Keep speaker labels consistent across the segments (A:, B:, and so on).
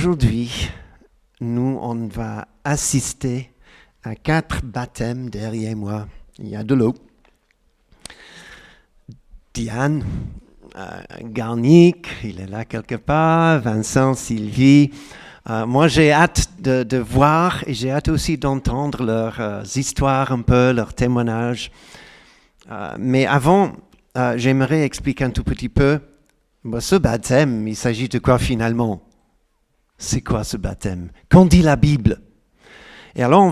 A: Aujourd'hui, nous, on va assister à 4 baptêmes derrière moi. Il y a de l'eau. Diane, Garnic, il est là quelque part, Vincent, Sylvie. Moi, j'ai hâte de voir et j'ai hâte aussi d'entendre leurs histoires un peu, leurs témoignages. Mais avant, j'aimerais expliquer un tout petit peu. Ce baptême, il s'agit de quoi finalement? C'est quoi ce baptême? Qu'en dit la Bible? Et alors, on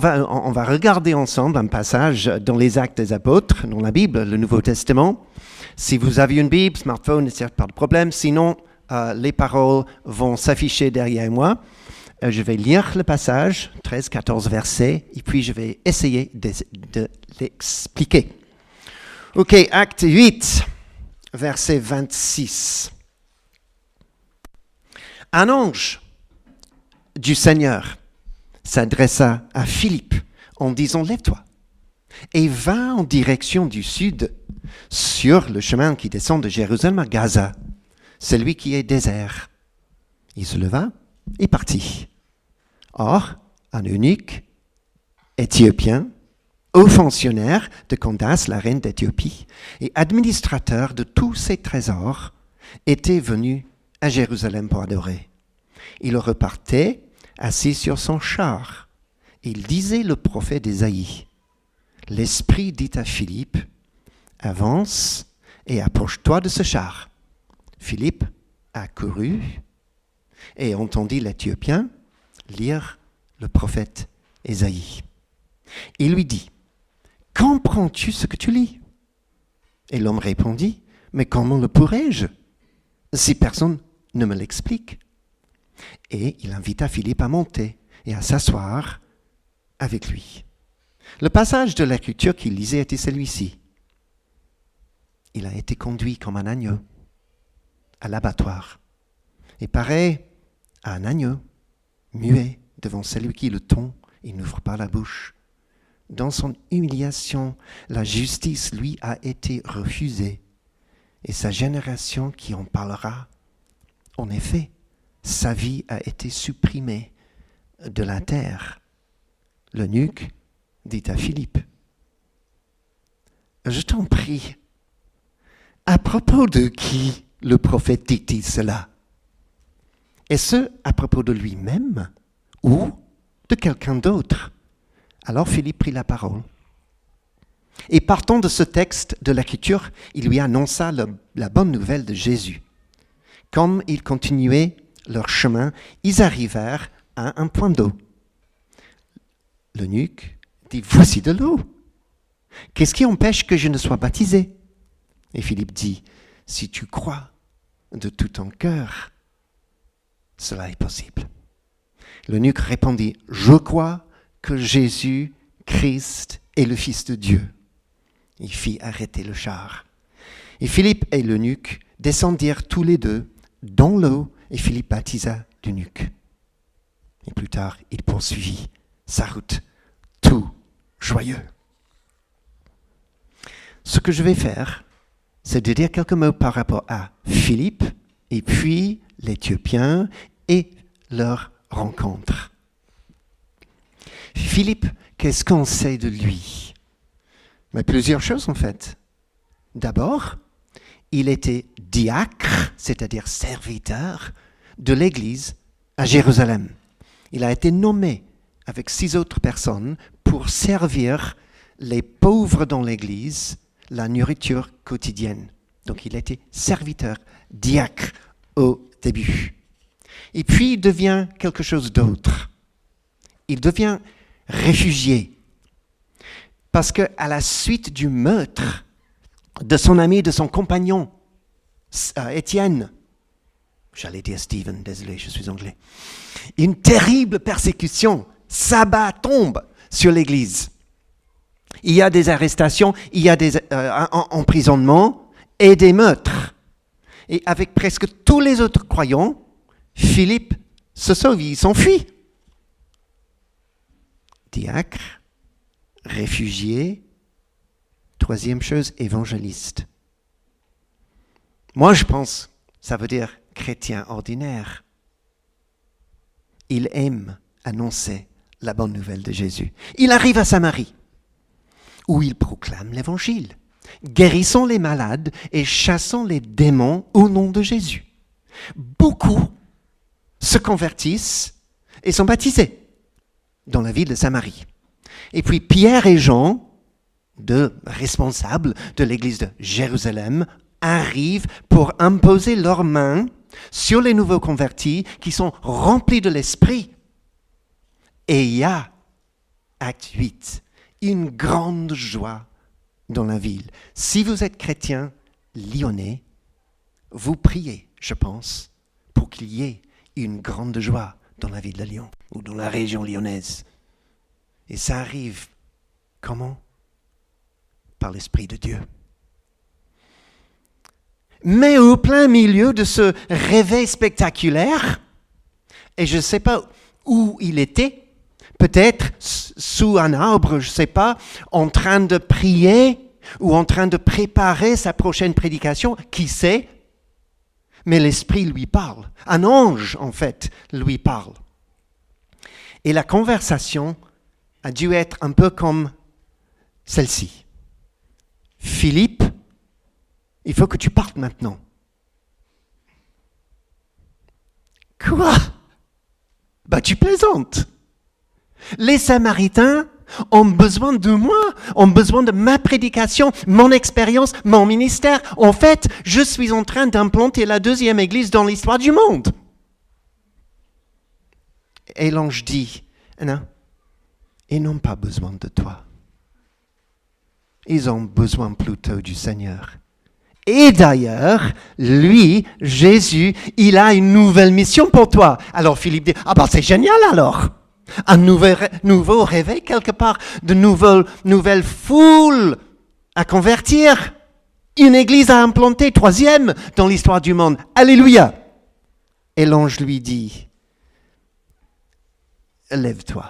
A: va regarder ensemble un passage dans les Actes des Apôtres, dans la Bible, le Nouveau Testament. Si vous avez une Bible, smartphone, c'est pas de problème. Sinon, les paroles vont s'afficher derrière moi. Je vais lire le passage, 13-14 versets, et puis je vais essayer de l'expliquer. Ok, Acte 8, verset 26. Un ange du Seigneur s'adressa à Philippe en disant « Lève-toi et va en direction du sud sur le chemin qui descend de Jérusalem à Gaza, celui qui est désert. » Il se leva et partit. Or, un eunuque éthiopien, haut fonctionnaire de Candace, la reine d'Éthiopie, et administrateur de tous ses trésors, était venu à Jérusalem pour adorer. Il repartait assis sur son char. Il disait le prophète Ésaïe. L'Esprit dit à Philippe, « Avance et approche-toi de ce char. » Philippe accourut et entendit l'Éthiopien lire le prophète Ésaïe. Il lui dit, « Comprends-tu ce que tu lis ?» Et l'homme répondit, « Mais comment le pourrais-je, si personne ne me l'explique ?» Et il invita Philippe à monter et à s'asseoir avec lui. Le passage de l'écriture qu'il lisait était celui-ci. Il a été conduit comme un agneau à l'abattoir et pareil à un agneau muet devant celui qui le tond et n'ouvre pas la bouche. Dans son humiliation, la justice lui a été refusée et sa génération qui en parlera. En effet, sa vie a été supprimée de la terre. L'eunuque dit à Philippe, « Je t'en prie, à propos de qui le prophète dit-il cela? Est-ce à propos de lui-même ou de quelqu'un d'autre ?» Alors Philippe prit la parole. Et partant de ce texte de l'Écriture, il lui annonça la bonne nouvelle de Jésus. Comme ils continuaient leur chemin, ils arrivèrent à un point d'eau. L'eunuque dit, « Voici de l'eau. Qu'est-ce qui empêche que je ne sois baptisé ?» Et Philippe dit, « Si tu crois de tout ton cœur, cela est possible. » L'eunuque répondit, « Je crois que Jésus, Christ, est le Fils de Dieu. » Il fit arrêter le char. Et Philippe et l'eunuque descendirent tous les deux dans l'eau et Philippe baptisa l'eunuque. Et plus tard, il poursuivit sa route, tout joyeux. Ce que je vais faire, c'est de dire quelques mots par rapport à Philippe et puis l'Éthiopien et leur rencontre. Philippe, qu'est-ce qu'on sait de lui? Mais plusieurs choses en fait. D'abord, il était diacre, c'est-à-dire serviteur de l'Église à Jérusalem. Il a été nommé avec 6 autres personnes pour servir les pauvres dans l'Église la nourriture quotidienne. Donc il était serviteur, diacre au début. Et puis il devient quelque chose d'autre. Il devient réfugié. Parce qu'à la suite du meurtre de son ami, de son compagnon, Étienne, j'allais dire Stephen, désolé, je suis anglais, une terrible persécution s'abat, tombe sur l'Église. Il y a des arrestations, il y a des emprisonnements et des meurtres. Et avec presque tous les autres croyants, Philippe se sauve, il s'enfuit. Diacre, réfugié, troisième chose, évangéliste. Moi, je pense, ça veut dire chrétien ordinaire. il aime annoncer la bonne nouvelle de Jésus. Il arrive à Samarie, où il proclame l'évangile, guérissant les malades et chassant les démons au nom de Jésus. Beaucoup se convertissent et sont baptisés dans la ville de Samarie. Et puis Pierre et Jean, deux responsables de l'église de Jérusalem, arrivent pour imposer leurs mains sur les nouveaux convertis qui sont remplis de l'esprit. Et il y a, acte 8, une grande joie dans la ville. Si vous êtes chrétien lyonnais, vous priez, je pense, pour qu'il y ait une grande joie dans la ville de Lyon ou dans la région lyonnaise. Et ça arrive comment? Par l'Esprit de Dieu. Mais au plein milieu de ce réveil spectaculaire, et je ne sais pas où il était, peut-être sous un arbre, je ne sais pas, en train de prier ou en train de préparer sa prochaine prédication, qui sait? Mais l'Esprit lui parle. Un ange, en fait, lui parle. Et la conversation a dû être un peu comme celle-ci. Philippe, il faut que tu partes maintenant. Quoi? Bah tu plaisantes. Les Samaritains ont besoin de moi, ont besoin de ma prédication, mon expérience, mon ministère. En fait, je suis en train d'implanter la deuxième église dans l'histoire du monde. Et l'ange dit, non, ils n'ont pas besoin de toi. Ils ont besoin plutôt du Seigneur. Et d'ailleurs, lui, Jésus, il a une nouvelle mission pour toi. Alors Philippe dit, ah ben c'est génial alors. Un nouveau réveil quelque part, de nouvelles foules à convertir. Une église à implanter, troisième dans l'histoire du monde. Alléluia. Et l'ange lui dit, lève-toi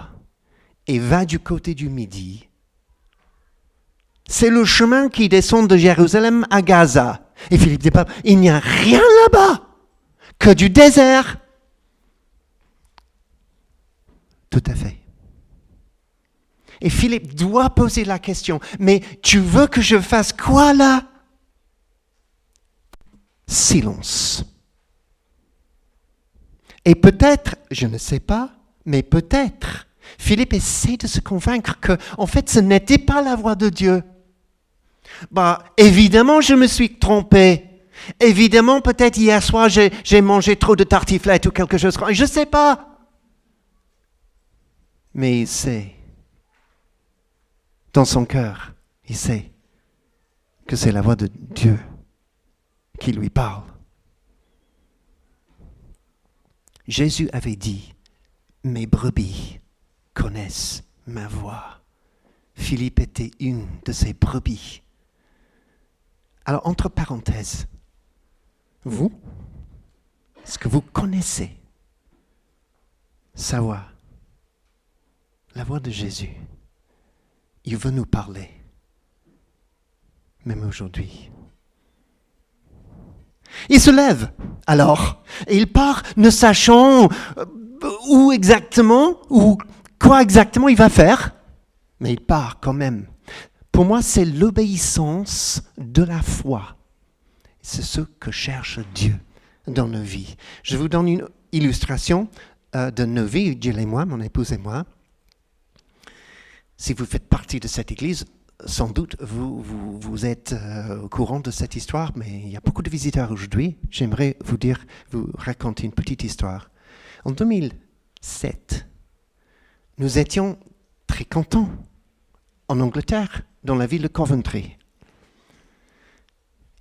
A: et va du côté du Midi. C'est le chemin qui descend de Jérusalem à Gaza. Et Philippe dit, il n'y a rien là-bas que du désert. Tout à fait. Et Philippe doit poser la question, mais tu veux que je fasse quoi là? Silence. Et peut-être, je ne sais pas, mais peut-être, Philippe essaie de se convaincre que, en fait, ce n'était pas la voix de Dieu. Évidemment, je me suis trompé. Évidemment, peut-être hier soir, j'ai mangé trop de tartiflettes ou quelque chose. Je ne sais pas. Mais il sait, dans son cœur, il sait que c'est la voix de Dieu qui lui parle. Jésus avait dit, mes brebis connaissent ma voix. Philippe était une de ces brebis. Alors, entre parenthèses, vous, est-ce que vous connaissez sa voix? La voix de Jésus. Il veut nous parler, même aujourd'hui. Il se lève alors, et il part ne sachant où exactement, ou quoi exactement il va faire, mais il part quand même. Pour moi, c'est l'obéissance de la foi. C'est ce que cherche Dieu dans nos vies. Je vous donne une illustration de nos vies, Jill et moi, mon épouse et moi. Si vous faites partie de cette église, sans doute vous êtes au courant de cette histoire, mais il y a beaucoup de visiteurs aujourd'hui. J'aimerais vous raconter une petite histoire. En 2007, nous étions très contents en Angleterre, dans la ville de Coventry.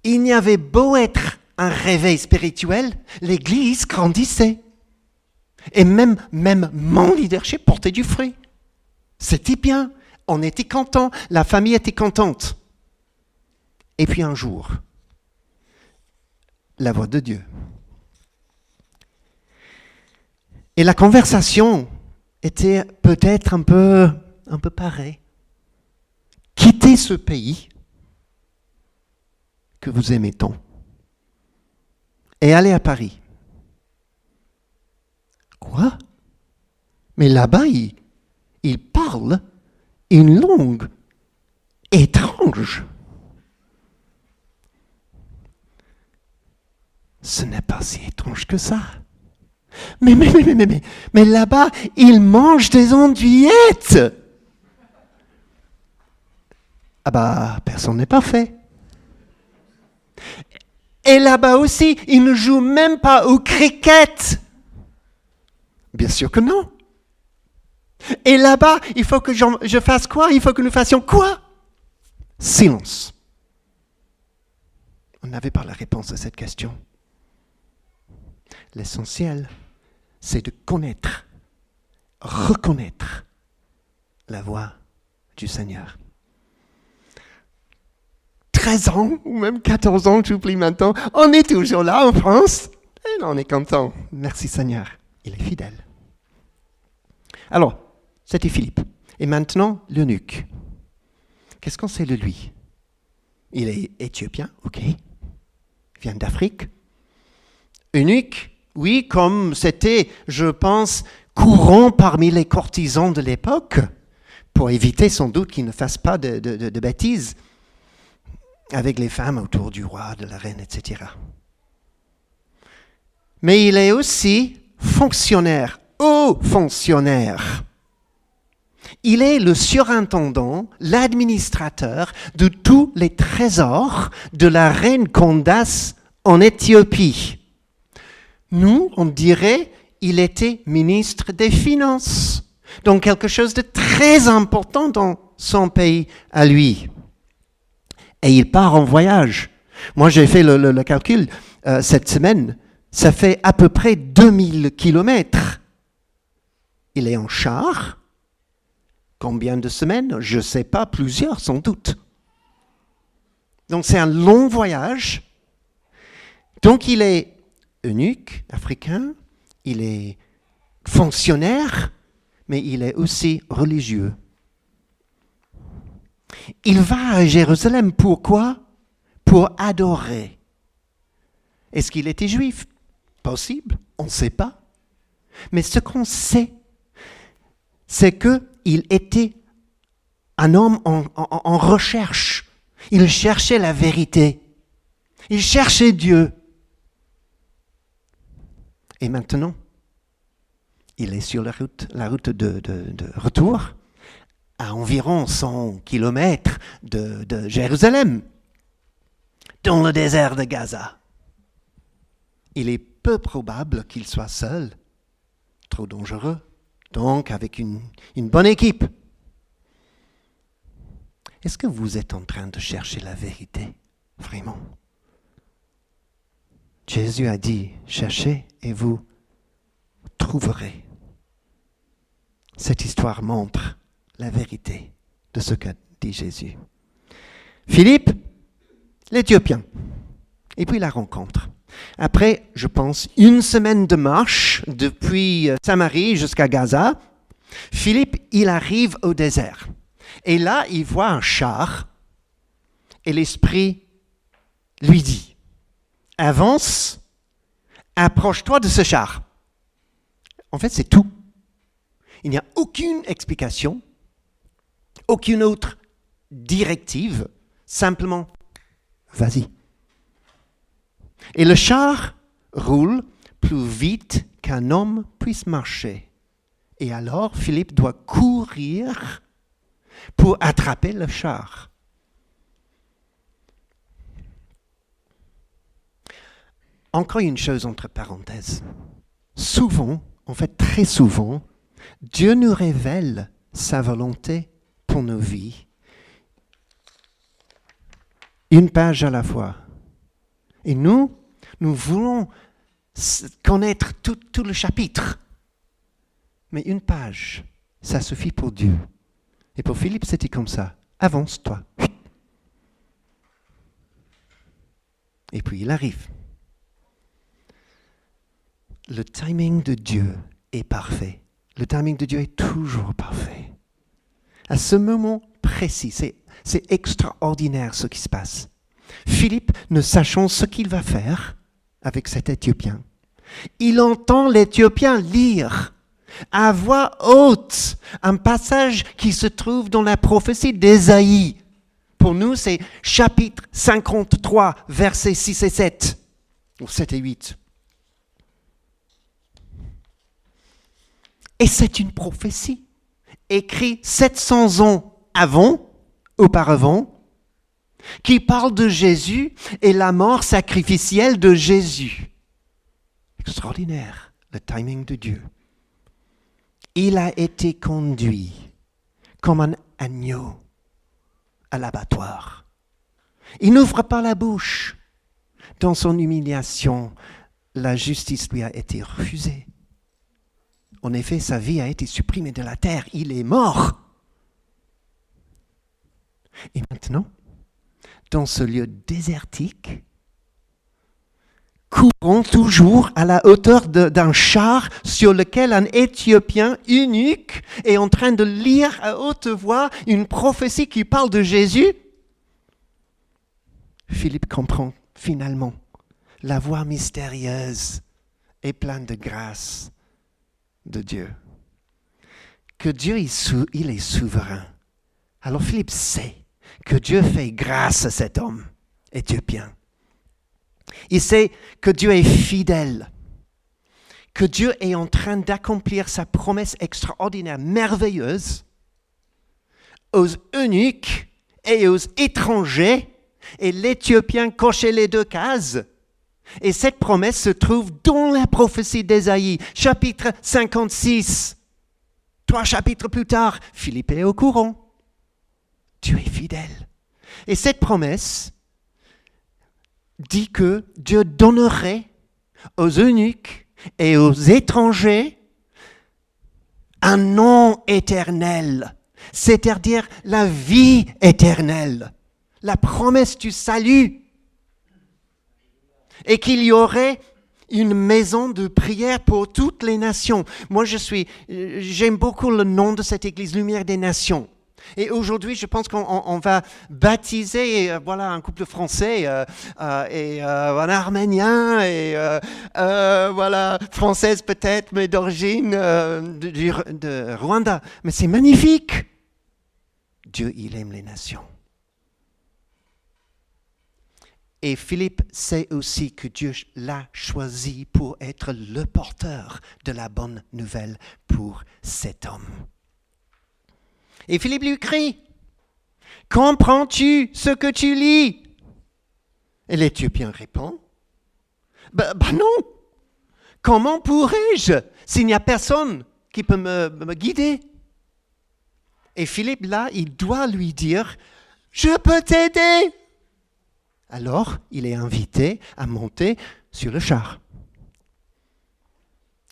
A: Il n'y avait beau être un réveil spirituel, l'église grandissait. Et même mon leadership portait du fruit. C'était bien, on était contents, la famille était contente. Et puis un jour, la voix de Dieu. Et la conversation était peut-être un peu pareille. Quittez ce pays que vous aimez tant et allez à Paris. Quoi? Mais là-bas, il parle une langue étrange. Ce n'est pas si étrange que ça. Mais là-bas, il mange des andouillettes. Ah bah, personne n'est parfait. Et là-bas aussi, il ne joue même pas au cricket. Bien sûr que non. Et là-bas, il faut que je fasse quoi? Il faut que nous fassions quoi? Silence. On n'avait pas la réponse à cette question. L'essentiel, c'est de connaître, reconnaître la voix du Seigneur. 13 ans, ou même 14 ans, j'oublie maintenant, on est toujours là en France. Et on est content. Merci Seigneur, il est fidèle. Alors, c'était Philippe. Et maintenant, l'eunuque. Qu'est-ce qu'on sait de lui? Il est éthiopien, ok. Il vient d'Afrique. Eunuque, oui, comme c'était, je pense, courant parmi les courtisans de l'époque, pour éviter sans doute qu'ils ne fassent pas de bêtises avec les femmes autour du roi, de la reine, etc. Mais il est aussi fonctionnaire, haut fonctionnaire. Il est le surintendant, l'administrateur de tous les trésors de la reine Candace en Éthiopie. Nous, on dirait, il était ministre des Finances. Donc quelque chose de très important dans son pays à lui. Et il part en voyage. Moi, j'ai fait le calcul cette semaine. Ça fait à peu près 2000 kilomètres. Il est en char. Combien de semaines? Je ne sais pas, plusieurs sans doute. Donc c'est un long voyage. Donc il est eunuque, africain, il est fonctionnaire, mais il est aussi religieux. Il va à Jérusalem, pourquoi? Pour adorer. Est-ce qu'il était juif? Possible, on ne sait pas. Mais ce qu'on sait, c'est qu'il était un homme en recherche. Il cherchait la vérité. Il cherchait Dieu. Et maintenant, il est sur la route de retour, à environ 100 kilomètres de Jérusalem, dans le désert de Gaza. Il est peu probable qu'il soit seul, trop dangereux, donc avec une bonne équipe. Est-ce que vous êtes en train de chercher la vérité, vraiment? Jésus a dit, cherchez et vous trouverez. Cette histoire montre la vérité de ce qu'a dit Jésus. Philippe, l'Éthiopien, et puis la rencontre. Après, je pense, une semaine de marche depuis Samarie jusqu'à Gaza, Philippe, il arrive au désert. Et là, il voit un char et l'Esprit lui dit, avance, approche-toi de ce char. En fait, c'est tout. Il n'y a aucune explication, aucune autre directive, simplement, vas-y. Et le char roule plus vite qu'un homme puisse marcher. Et alors, Philippe doit courir pour attraper le char. Encore une chose entre parenthèses. Souvent, en fait très souvent, Dieu nous révèle sa volonté pour nos vies. Une page à la fois. Et nous voulons connaître tout le chapitre. Mais une page, ça suffit pour Dieu. Et pour Philippe, c'était comme ça. Avance-toi. Et puis il arrive. Le timing de Dieu est parfait. Le timing de Dieu est toujours parfait. À ce moment précis, c'est extraordinaire ce qui se passe. Philippe, ne sachant ce qu'il va faire avec cet Éthiopien, il entend l'Éthiopien lire à voix haute un passage qui se trouve dans la prophétie d'Ésaïe. Pour nous, c'est chapitre 53, versets 6 et 7, ou 7 et 8. Et c'est une prophétie écrite 700 ans auparavant, qui parle de Jésus et la mort sacrificielle de Jésus. Extraordinaire, le timing de Dieu. Il a été conduit comme un agneau à l'abattoir. Il n'ouvre pas la bouche. Dans son humiliation, la justice lui a été refusée. En effet, sa vie a été supprimée de la terre. Il est mort. Et maintenant, dans ce lieu désertique, courant toujours à la hauteur d'un char sur lequel un Éthiopien unique est en train de lire à haute voix une prophétie qui parle de Jésus, Philippe comprend finalement la voix mystérieuse et pleine de grâce de Dieu. Que Dieu, il est souverain. Alors Philippe sait que Dieu fait grâce à cet homme éthiopien. Il sait que Dieu est fidèle, que Dieu est en train d'accomplir sa promesse extraordinaire, merveilleuse, aux eunuques et aux étrangers, et l'Éthiopien cochait les 2 cases. Et cette promesse se trouve dans la prophétie d'Ésaïe, chapitre 56. 3 chapitres plus tard, Philippe est au courant. Dieu est fidèle. Et cette promesse dit que Dieu donnerait aux eunuques et aux étrangers un nom éternel, c'est-à-dire la vie éternelle, la promesse du salut, et qu'il y aurait une maison de prière pour toutes les nations. Moi, j'aime beaucoup le nom de cette église, Lumière des Nations. Et aujourd'hui, je pense qu'on va baptiser un couple français et un arménien et française peut-être, mais d'origine de Rwanda. Mais c'est magnifique. Dieu, il aime les nations. Et Philippe sait aussi que Dieu l'a choisi pour être le porteur de la bonne nouvelle pour cet homme. Et Philippe lui crie, « Comprends-tu ce que tu lis ?» Et l'Éthiopien répond, « Ben non, comment pourrais-je s'il n'y a personne qui peut me guider ?» Et Philippe, là, il doit lui dire, « Je peux t'aider !» Alors, il est invité à monter sur le char.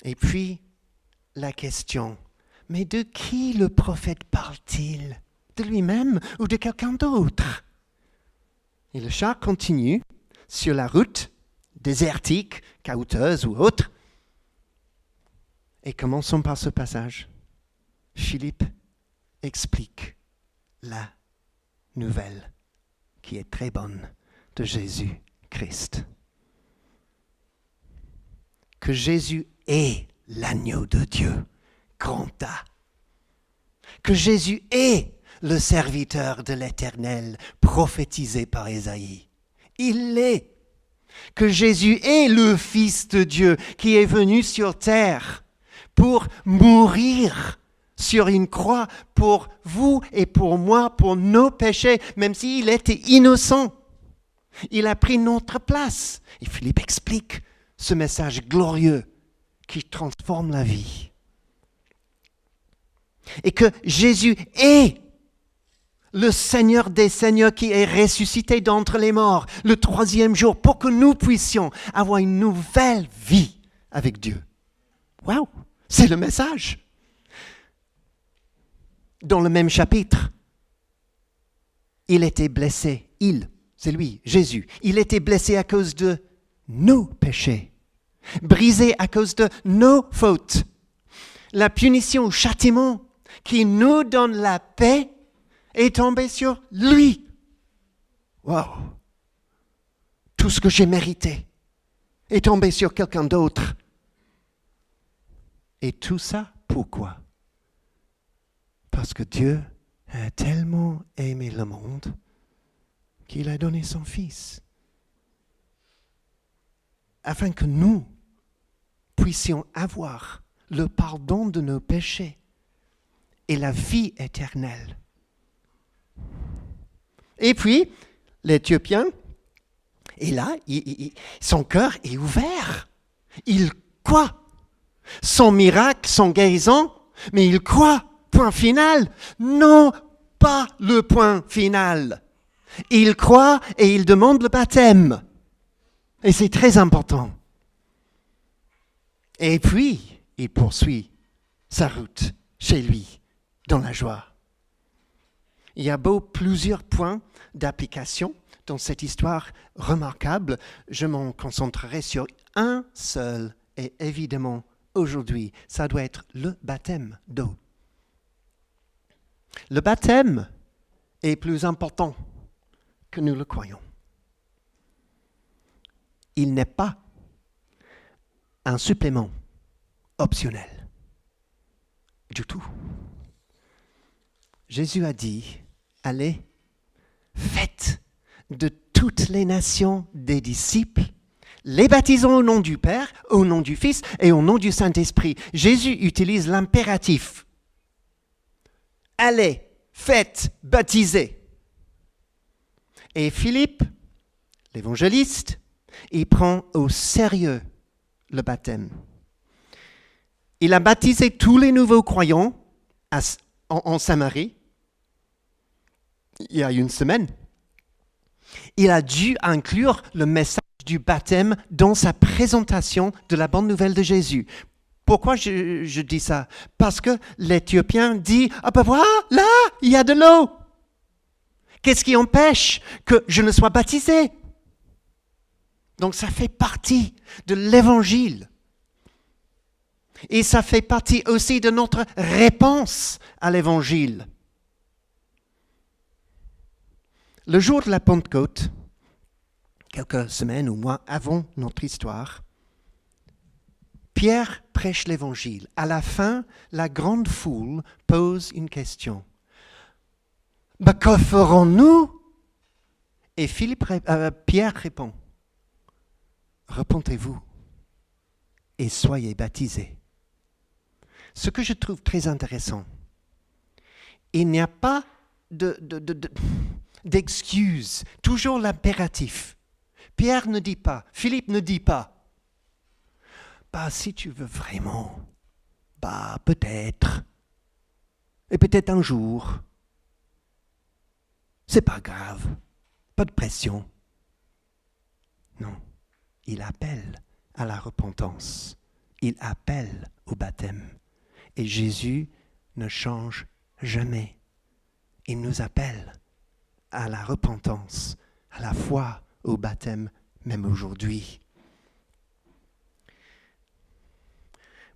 A: Et puis, la question, mais de qui le prophète parle-t-il ? De lui-même ou de quelqu'un d'autre ? Et le char continue sur la route désertique, caouteuse ou autre. Et commençons par ce passage. Philippe explique la nouvelle qui est très bonne de Jésus-Christ. Que Jésus est l'agneau de Dieu, grand A. Que Jésus est le serviteur de l'Éternel, prophétisé par Ésaïe. Il l'est. Que Jésus est le Fils de Dieu qui est venu sur terre pour mourir sur une croix pour vous et pour moi, pour nos péchés, même s'il était innocent. Il a pris notre place. Et Philippe explique ce message glorieux qui transforme la vie. Et que Jésus est le Seigneur des Seigneurs qui est ressuscité d'entre les morts le 3e jour pour que nous puissions avoir une nouvelle vie avec Dieu. Waouh, c'est le message. Dans le même chapitre, il était blessé. C'est lui, Jésus. Il était blessé à cause de nos péchés, brisé à cause de nos fautes. La punition, le châtiment qui nous donne la paix est tombé sur lui. Waouh! Tout ce que j'ai mérité est tombé sur quelqu'un d'autre. Et tout ça Pourquoi? Parce que Dieu a tellement aimé le monde qu'il a donné son Fils, afin que nous puissions avoir le pardon de nos péchés et la vie éternelle. Et puis, l'Éthiopien est là, son cœur est ouvert. Il croit. Son miracle, son guérison, mais il croit. Point final. Non, pas le point final. Il croit et il demande le baptême. Et c'est très important. Et puis, il poursuit sa route chez lui, dans la joie. Il y a plusieurs points d'application dans cette histoire remarquable. Je m'en concentrerai sur un seul, et évidemment, aujourd'hui, ça doit être le baptême d'eau. Le baptême est plus important que nous le croyons. Il n'est pas un supplément optionnel du tout. Jésus a dit, allez, faites de toutes les nations des disciples, les baptisons au nom du Père, au nom du Fils et au nom du Saint-Esprit. Jésus utilise l'impératif. Allez, faites, baptisez. Et Philippe, l'évangéliste, il prend au sérieux le baptême. Il a baptisé tous les nouveaux croyants en Samarie il y a une semaine. Il a dû inclure le message du baptême dans sa présentation de la bonne nouvelle de Jésus. Pourquoi je dis ça? Parce que l'Éthiopien dit « Ah ben voilà, là, il y a de l'eau. Qu'est-ce qui empêche que je ne sois baptisé ?» Donc ça fait partie de l'Évangile. Et ça fait partie aussi de notre réponse à l'Évangile. Le jour de la Pentecôte, quelques semaines ou mois avant notre histoire, Pierre prêche l'Évangile. À la fin, la grande foule pose une question. Que ferons-nous? Et Pierre répond, repentez-vous et soyez baptisés. Ce que je trouve très intéressant, il n'y a pas d'excuses, toujours l'impératif. Pierre ne dit pas, Philippe ne dit pas, si tu veux vraiment, peut-être, et peut-être un jour, c'est pas grave, pas de pression. Non, il appelle à la repentance, il appelle au baptême. Et Jésus ne change jamais. Il nous appelle à la repentance, à la foi, au baptême, même aujourd'hui.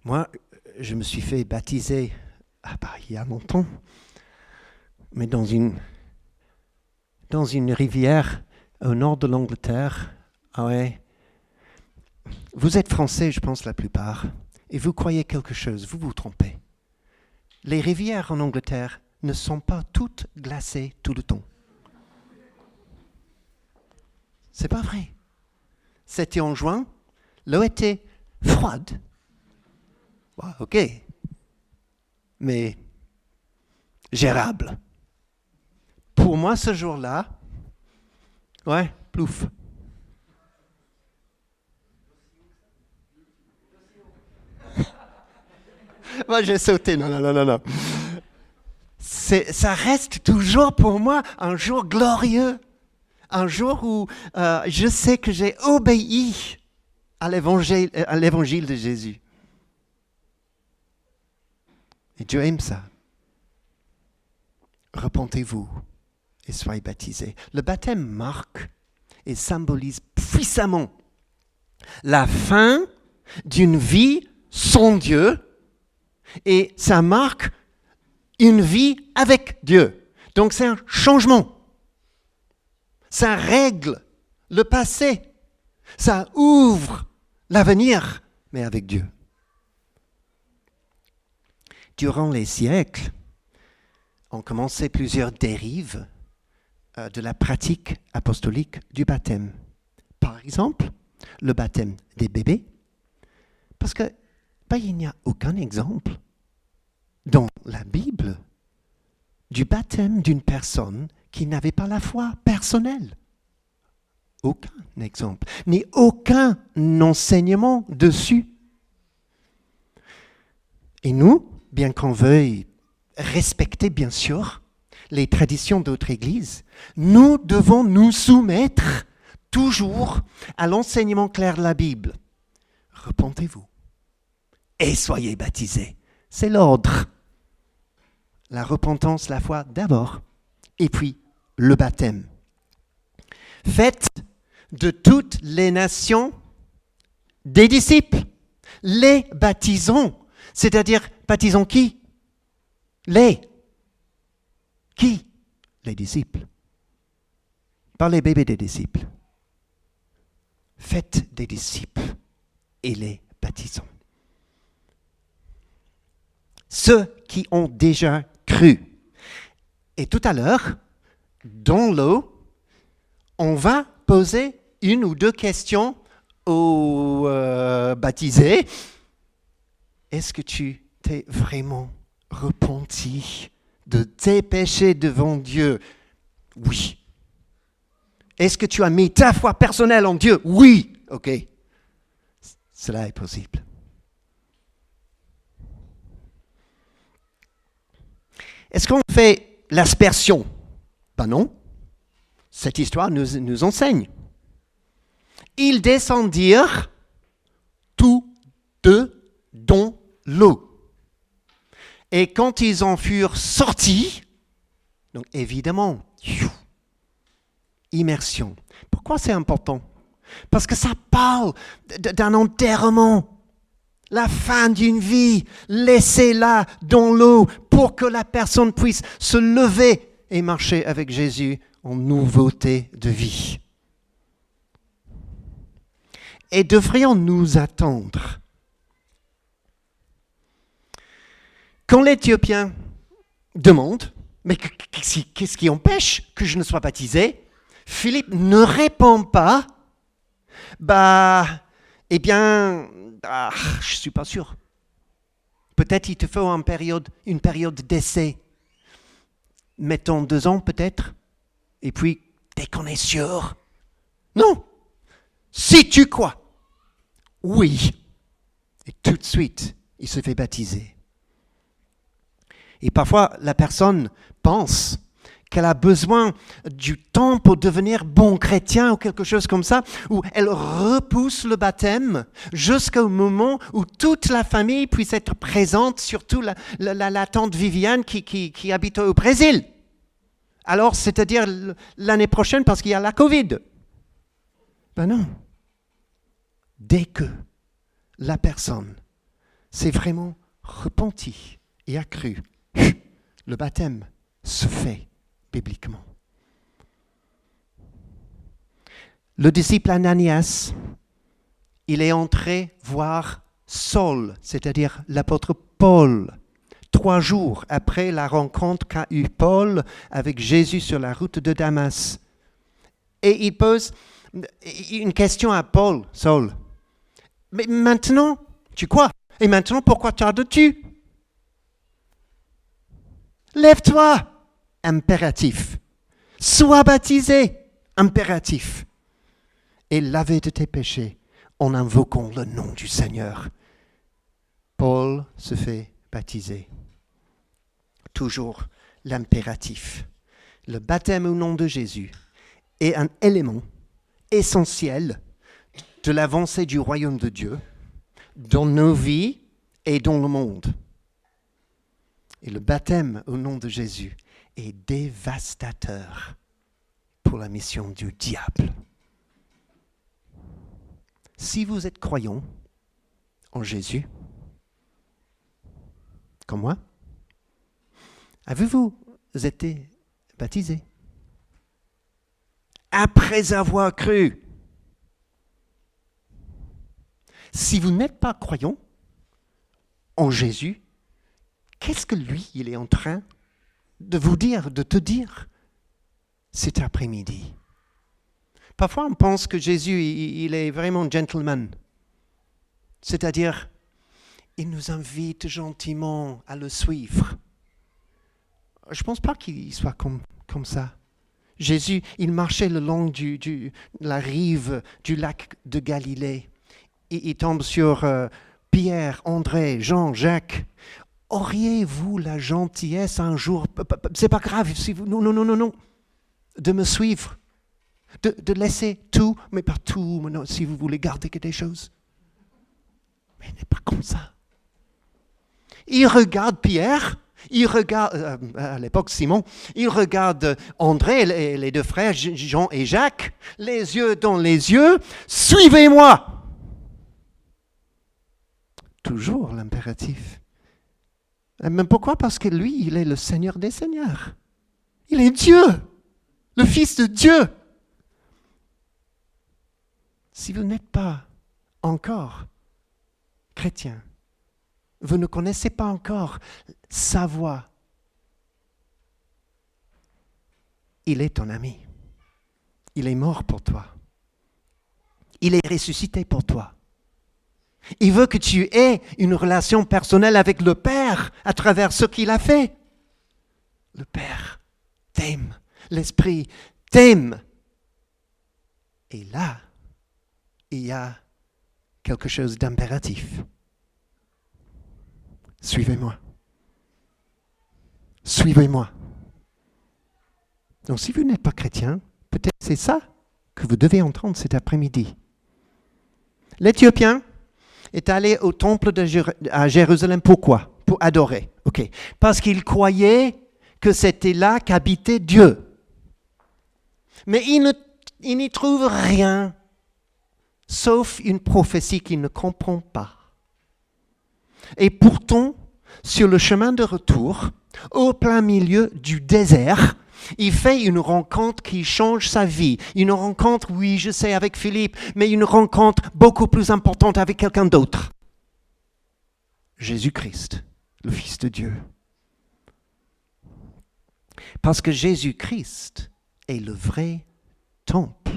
A: Moi, je me suis fait baptiser il y a longtemps, mais dans une rivière au nord de l'Angleterre. Ah ouais. Vous êtes français, je pense, la plupart, et vous croyez quelque chose, vous vous trompez. Les rivières en Angleterre ne sont pas toutes glacées tout le temps. C'est pas vrai. C'était en juin, l'eau était froide. Ok. Mais gérable. Pour moi, ce jour-là, plouf. Moi, j'ai sauté. Non. Ça reste toujours pour moi un jour glorieux. Un jour où je sais que j'ai obéi à l'évangile de Jésus. Et Dieu aime ça. Repentez-vous et soyez baptisés. Le baptême marque et symbolise puissamment la fin d'une vie sans Dieu, et ça marque une vie avec Dieu. Donc c'est un changement. Ça règle le passé. Ça ouvre l'avenir, mais avec Dieu. durant les siècles, ont commencé plusieurs dérives de la pratique apostolique du baptême. Par exemple, le baptême des bébés, parce que il n'y a aucun exemple dans la Bible du baptême d'une personne qui n'avait pas la foi personnelle. Aucun exemple, ni aucun enseignement dessus. Et nous, bien qu'on veuille respecter bien sûr les traditions d'autres églises, nous devons nous soumettre toujours à l'enseignement clair de la Bible. Repentez-vous et soyez baptisés. C'est l'ordre. La repentance, la foi d'abord, et puis le baptême. Faites de toutes les nations des disciples. Les baptisons. C'est-à-dire, baptisons qui? Qui? Les disciples. Pas les bébés des disciples. Faites des disciples et les baptisons. Ceux qui ont déjà cru. Et tout à l'heure, dans l'eau, on va poser une ou deux questions aux baptisés. Est-ce que tu t'es vraiment repenti de tes péchés devant Dieu? Oui. Est-ce que tu as mis ta foi personnelle en Dieu? Oui. OK. Cela est possible. Est-ce qu'on fait l'aspersion? Ben non. Cette histoire nous enseigne. Ils descendirent tous deux dans l'eau. Et quand ils en furent sortis, donc évidemment, immersion. Pourquoi c'est important? Parce que ça parle d'un enterrement. La fin d'une vie, laissez-la dans l'eau pour que la personne puisse se lever et marcher avec Jésus en nouveauté de vie. Et devrions-nous attendre? Quand l'Éthiopien demande, mais qu'est-ce qui empêche que je ne sois baptisé? Philippe ne répond pas, eh bien, je ne suis pas sûr. Peut-être il te faut une période d'essai. Mettons 2 ans peut-être. Et puis, dès qu'on est sûr. Non. Si tu crois. Oui. Et tout de suite, il se fait baptiser. Et parfois, la personne pense qu'elle a besoin du temps pour devenir bon chrétien ou quelque chose comme ça, où elle repousse le baptême jusqu'au moment où toute la famille puisse être présente, surtout la tante Viviane qui habite au Brésil. Alors, c'est-à-dire l'année prochaine parce qu'il y a la Covid. Ben non. Dès que la personne s'est vraiment repentie et a cru, le baptême se fait bibliquement. Le disciple Ananias, il est entré voir Saul, c'est-à-dire l'apôtre Paul, 3 jours après la rencontre qu'a eue Paul avec Jésus sur la route de Damas. Et il pose une question à Paul, Saul. Mais maintenant, tu crois? Et maintenant, pourquoi tardes-tu? Lève-toi! Impératif. Sois baptisé. Impératif. Et lavé de tes péchés en invoquant le nom du Seigneur. Paul se fait baptiser. Toujours l'impératif. Le baptême au nom de Jésus est un élément essentiel de l'avancée du royaume de Dieu dans nos vies et dans le monde. Et le baptême au nom de Jésus est dévastateur pour la mission du diable. Si vous êtes croyant en Jésus, comme moi, avez-vous été baptisé après avoir cru? Si vous n'êtes pas croyant en Jésus, Qu'est-ce que lui, il est en train de vous dire, de te dire cet après-midi? Parfois, on pense que Jésus, il est vraiment gentleman. C'est-à-dire, il nous invite gentiment à le suivre. Je ne pense pas qu'il soit comme ça. Jésus, il marchait le long de la rive du lac de Galilée. Il tombe sur Pierre, André, Jean, Jacques. Auriez-vous la gentillesse un jour, c'est pas grave, si vous, non, de me suivre, de laisser tout, mais pas tout, non, si vous voulez garder quelque chose. Mais il n'est pas comme ça. Il regarde Pierre, il regarde, à l'époque Simon, il regarde André, les deux frères, Jean et Jacques, les yeux dans les yeux, suivez-moi. Toujours l'impératif. Mais pourquoi? Parce que lui, il est le Seigneur des Seigneurs. Il est Dieu, le Fils de Dieu. Si vous n'êtes pas encore chrétien, vous ne connaissez pas encore sa voix, il est ton ami. Il est mort pour toi. Il est ressuscité pour toi. Il veut que tu aies une relation personnelle avec le Père à travers ce qu'il a fait. Le Père t'aime. L'Esprit t'aime. Et là, il y a quelque chose d'impératif. Suivez-moi. Suivez-moi. Donc si vous n'êtes pas chrétien, peut-être c'est ça que vous devez entendre cet après-midi. L'Éthiopien est allé au temple à Jérusalem. Pourquoi? Pour adorer. Ok. Parce qu'il croyait que c'était là qu'habitait Dieu. Mais il n'y trouve rien, sauf une prophétie qu'il ne comprend pas. Et pourtant, sur le chemin de retour, au plein milieu du désert, il fait une rencontre qui change sa vie. Une rencontre, oui, je sais, avec Philippe, mais une rencontre beaucoup plus importante avec quelqu'un d'autre. Jésus-Christ, le Fils de Dieu. Parce que Jésus-Christ est le vrai temple.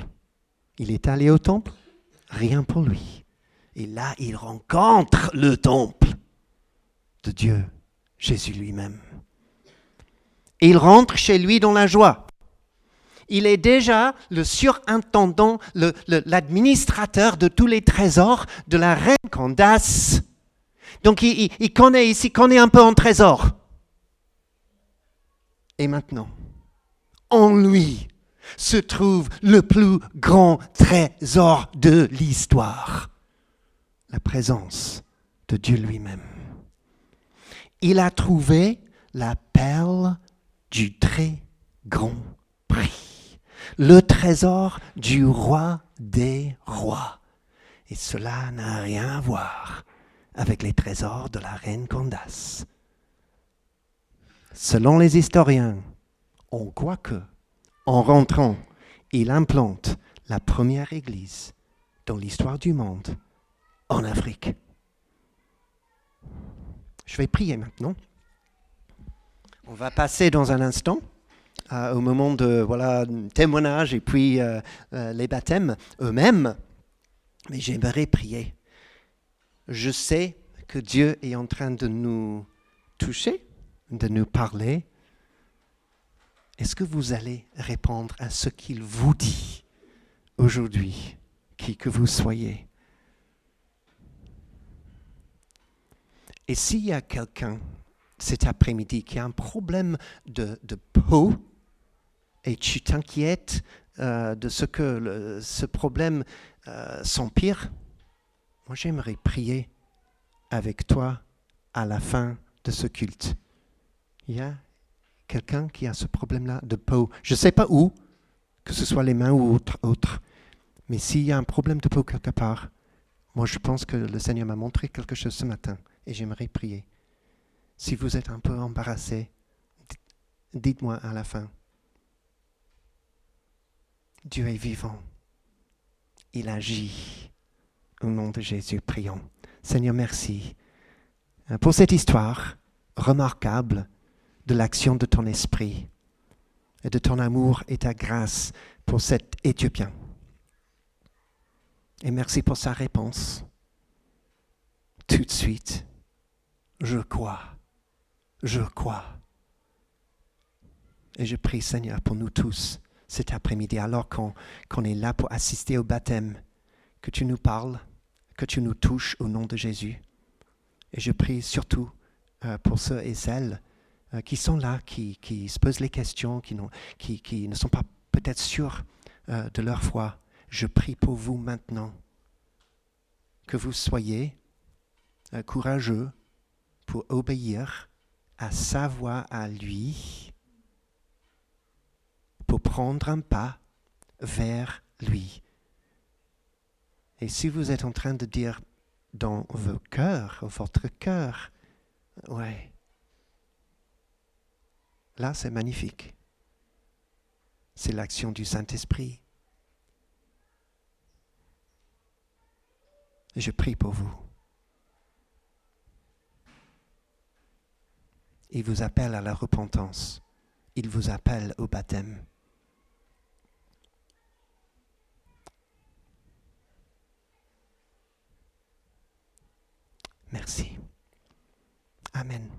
A: Il est allé au temple, rien pour lui. Et là, il rencontre le temple de Dieu, Jésus lui-même. Il rentre chez lui dans la joie. Il est déjà le surintendant, l'administrateur de tous les trésors de la reine Candace. Donc il connaît un peu en trésor. Et maintenant, en lui se trouve le plus grand trésor de l'histoire, la présence de Dieu lui-même. Il a trouvé la perle du très grand prix, le trésor du roi des rois. Et cela n'a rien à voir avec les trésors de la reine Candace. Selon les historiens, on croit que, en rentrant, il implante la première église dans l'histoire du monde en Afrique. Je vais prier maintenant. On va passer dans un instant au moment de témoignage et puis les baptêmes eux-mêmes. Mais j'aimerais prier. Je sais que Dieu est en train de nous toucher, de nous parler. Est-ce que vous allez répondre à ce qu'il vous dit aujourd'hui, qui que vous soyez? Et s'il y a quelqu'un cet après-midi qui a un problème de peau et tu t'inquiètes de ce que ce problème s'empire, moi j'aimerais prier avec toi à la fin de ce culte. Il y a quelqu'un qui a ce problème-là de peau. Je ne sais pas où, que ce soit les mains ou autre, mais s'il y a un problème de peau quelque part, moi je pense que le Seigneur m'a montré quelque chose ce matin et j'aimerais prier. Si vous êtes un peu embarrassé, dites-moi à la fin. Dieu est vivant. Il agit. Au nom de Jésus, prions. Seigneur, merci pour cette histoire remarquable de l'action de ton esprit et de ton amour et ta grâce pour cet Éthiopien. Et merci pour sa réponse. Tout de suite, je crois. Je crois. Et je prie, Seigneur, pour nous tous cet après-midi, alors qu'on est là pour assister au baptême, que tu nous parles, que tu nous touches au nom de Jésus. Et je prie surtout pour ceux et celles qui sont là, qui se posent les questions, qui ne sont pas peut-être sûrs de leur foi. Je prie pour vous maintenant, que vous soyez courageux pour obéir à sa voix à lui, pour prendre un pas vers lui. Et si vous êtes en train de dire dans vos cœurs, votre cœur, ouais, là c'est magnifique. C'est l'action du Saint-Esprit. Je prie pour vous. Il vous appelle à la repentance. Il vous appelle au baptême. Merci. Amen.